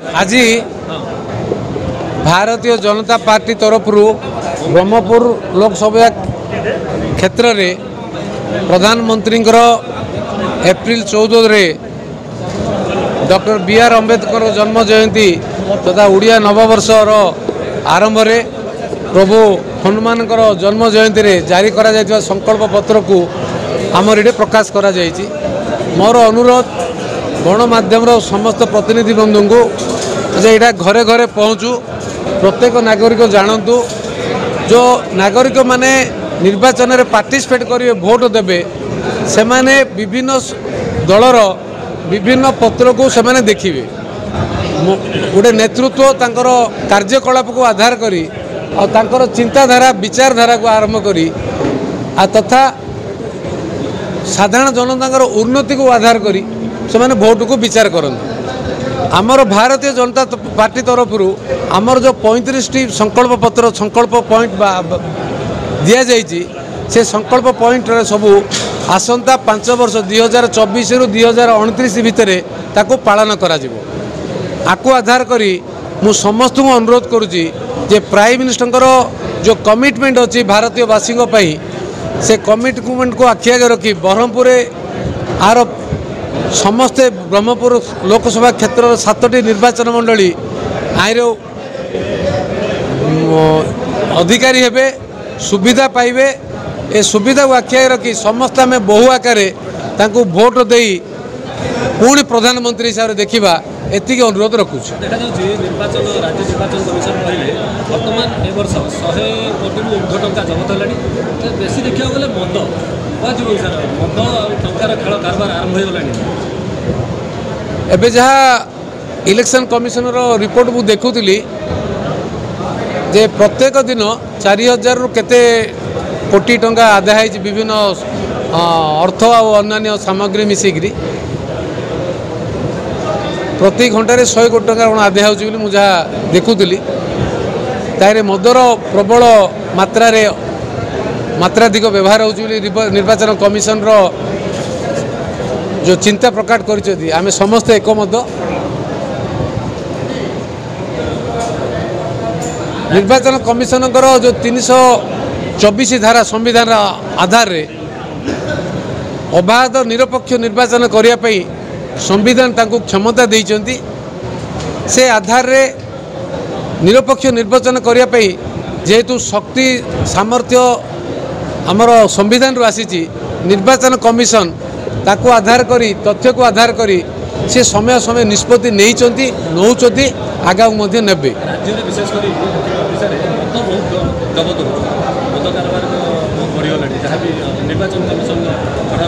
आज भारतीय जनता पार्टी तरफ ब्रह्मपुर लोकसभा क्षेत्र में प्रधानमंत्री एप्रिल 14 रे डॉक्टर बी.आर. अम्बेडकर जन्म जयंती तथा उड़िया नववर्षर आरंभ में प्रभु हनुमान जन्म जयंती रे जारी करा जायतिबा संकल्प पत्र को आमर ये प्रकाश करा जायछि। मोर अनुरोध गणमाध्यम समस्त प्रतिनिधि बंधु को जे यहाँ घरे घरे पहुँचू, प्रत्येक नागरिक जानतु जो नागरिक माने निर्वाचन में पार्टिसिपेट करेंगे, भोट देवे, से माने विभिन्न दलर विभिन्न पत्र को से माने देखिए। गोटे नेतृत्व तांकर कार्यकलाप को आधार करी और तांकर चिंताधारा विचारधारा को आरंभ करी तथा साधारण जनता उन्नति को आधार करी से माने भोट को विचार करते। आमर भारतीय जनता पार्टी तरफ आमर जो 35 संकल्प पत्र संकल्प पॉइंट दि जाइए, से संकल्प पॉइंट सबू आसंता 5 वर्ष 2024 रु 2029 भितर ताको पालन करा जिवो। आकु आधार करी मु समस्त को अनुरोध करुच्ची जे प्राइम मिनिस्टर जो कमिटमेंट अच्छी भारतीय वासी से कमिटमेंट को आखि आगे रखी ब्रह्मपुर आर समस्ते ब्रह्मपुर लोकसभा क्षेत्र 7टी निर्वाचन मंडली आईर अधिकारी हेबे, सुविधा पाइबे। ए सुविधा को आखि आगे रखी समस्त आम बहु आकार भोट दे पुणी प्रधानमंत्री हिसाब से देखा एति अनुरोध रखुच। निर्वाचन राज्य निर्वाचन कमिशन कहले वर्तमान ए वर्ष 100 कोटी ऊर्ध्व टंका जबत है। बेसी देखा गले मद सर मद टंकार खेल कारबार आरंभ हो गलानी। एबे जहाँ इलेक्शन कमिशन रिपोर्ट मु देखुली जे प्रत्येक दिन 4000 रु केते कोटी टंका आदाय है विभिन्न अर्थ और अन्य सामग्री मिसिकी प्रति घंटे 100 कोटी टंका आदाय होली मुझे देखुली। तारे मदर प्रबल मात्राधिक व्यवहार हो निर्वाचन कमिशन जो चिंता प्रकट कर आम समस्त एकमत। निर्वाचन कमिशन जो 324 धारा संविधान आधार रे अबाध निरपेक्ष निर्वाचन करने संविधान तांको क्षमता देइचंती। से आधार रे निरपेक्ष निर्वाचन करने जेहेतु शक्ति सामर्थ्य आमर संविधान आसी निर्वाचन कमिशन ताको आधार करी तथ्य को आधार करी से समय समय निष्पत्ति नहीं नौचंती आगा मध्य नेबे। राज्य में विशेषकर जहाँ भी निर्वाचन कमिशन खड़ा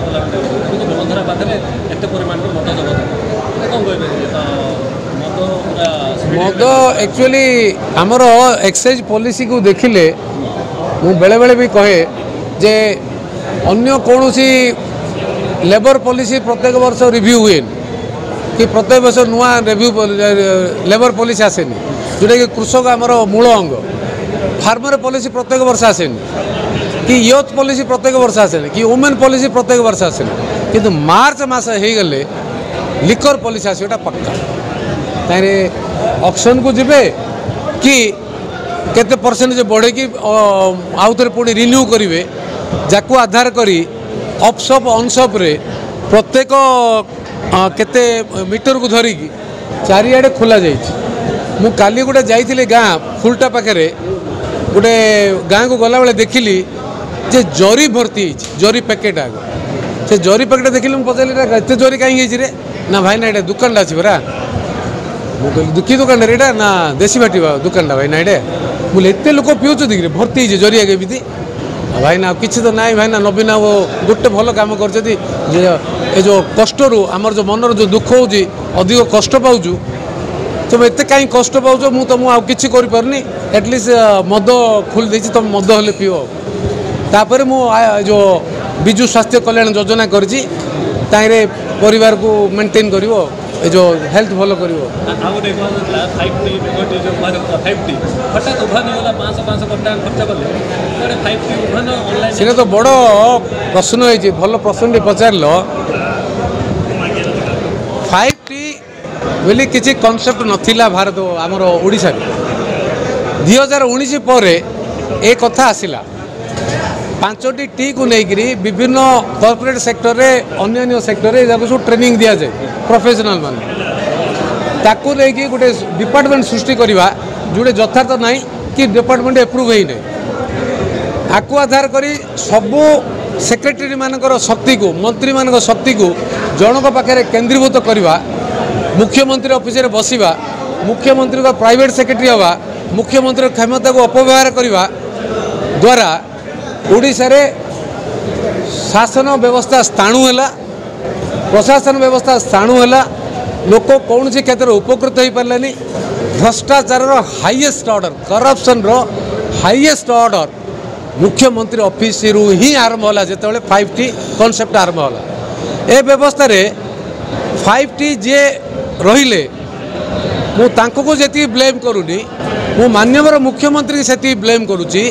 बंधरा पाखे एत परिमाण मत जबत कौन मद एक्चुअली आमर एक्साइज पॉलिसी को देखिले मु बेले बेले भी कहे जे अन्य कौन सी लेबर पॉलिसी प्रत्येक वर्ष रिव्यू हुए कि प्रत्येक वर्ष नुआ रिव्यू लेबर पॉलिसी आसेनी जोटा कि कृषक आमर मूल अंग। फार्मर पॉलिसी प्रत्येक वर्ष आसेनी कि यूथ पॉलिसी प्रत्येक वर्ष आसेनी कि वुमेन पॉलिसी प्रत्येक वर्ष आसेनी किंतु मार्च मास हो गले लिकर पॉलिसी आसोटा पक्का। तारे ऑक्शन को जिबे कि केते परसेंटेज बढ़े कि आउ थे पुणी रिन्यू करेंगे जाकू आधार करी ऑफसप ऑनसप रे प्रत्येक केते मीटर को धरिकी चारिआडे खोला जाइए। मु काली गोटे जाइए गाँ फुलटा पाखे गोटे गाँ को गला बेले देखिली जे जरी भर्ती जरी पैकेट आग से जरी पैकेट देखिली मुझे पचारे एत जरी कहीं रे ना भाई ना ये दुकान अच्छी परा मुझे दुखी दुकान रेटा ना देशी बाटी दुकान भाई ना ये मुझे एत लोक पिउच देखिए भर्ती जरी आगे भी भाई ना किसी तो ना भाई ना नवीन वो गोटे भल कम कर जो कष्ट रू आमर जो मनर जो दुख हो अधिक कष्ट पाचु तुम एत कहीं कष्ट पाच मु तुम आछि करनी एटलिस्ट मद खोल दे तुम मद हेल्ले पीओ। तापर मु जो विजु स्वास्थ्य कल्याण योजना करी परिवार को मेंटेन कर जो हेल्थ भल कर से तो बड़ प्रश्न है। भल प्रश्न पचार 5T बोली किसी कनसेप्ट नथिला भारत आमर ओडिशा 2019 पर ए कथा आसिला 5टी टी को लेकर विभिन्न कॉर्पोरेट सेक्टर रे अन्य सेक्टर रे सब ट्रेनिंग दिया जाए प्रोफेशनल मान ताकू लेकिन गोटे डिपार्टमेंट सृष्टि करवा जोड़े यथार्थ ना कि डिपार्टमेंट एप्रूव ही नहीं आकु आधार करी सबू सेक्रेटरी मानकर शक्ति को मंत्री मान शक्ति को जनक पाखे केन्द्रीभूत करवा मुख्यमंत्री ऑफिस रे बसिबा मुख्यमंत्री का प्राइवेट सेक्रेटरी हवा मुख्यमंत्री क्षमता को अपव्यवहार करवा द्वारा ओडिशा रे शासन व्यवस्था स्थाणु है प्रशासन व्यवस्था स्थाणु है लोक कौन से क्षेत्र में उपकृत हो पारानी भ्रष्टाचार highest order corruption highest order मुख्यमंत्री ऑफिस रु ही आरंभ होला जेतेबेले 5T कॉन्सेप्ट आरंभ होला ए व्यवस्था रे 5T जे रहिले मु तांको को जेती ब्लेम करूनी मु माननीय मुख्यमंत्री से ब्लेम करुच्ची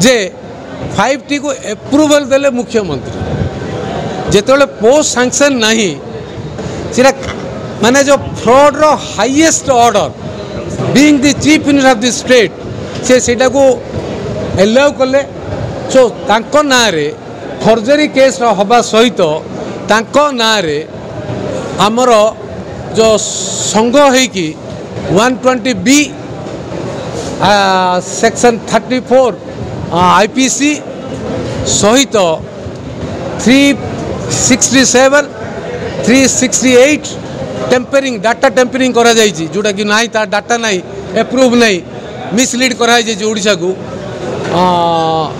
जे 5T को एप्रूवल देले मुख्यमंत्री जेतेबेले पोस्ट सैंक्शन नहीं सीरा माने जो fraud row highest order being the chief minister of the state से सेटा को एलाउ कले सो तांको ना रे फर्जरी केस हवा सहित तांको ना रे आमर जो संघ है कि 120B सेक्शन 34 IPC सहित 367 368 टेम्परिंग डाटा टेम्परिंग करा जाइए जोटा कि ना तार डाटा नहीं एप्रूव नहीं मिसलीड करा ओडिशा को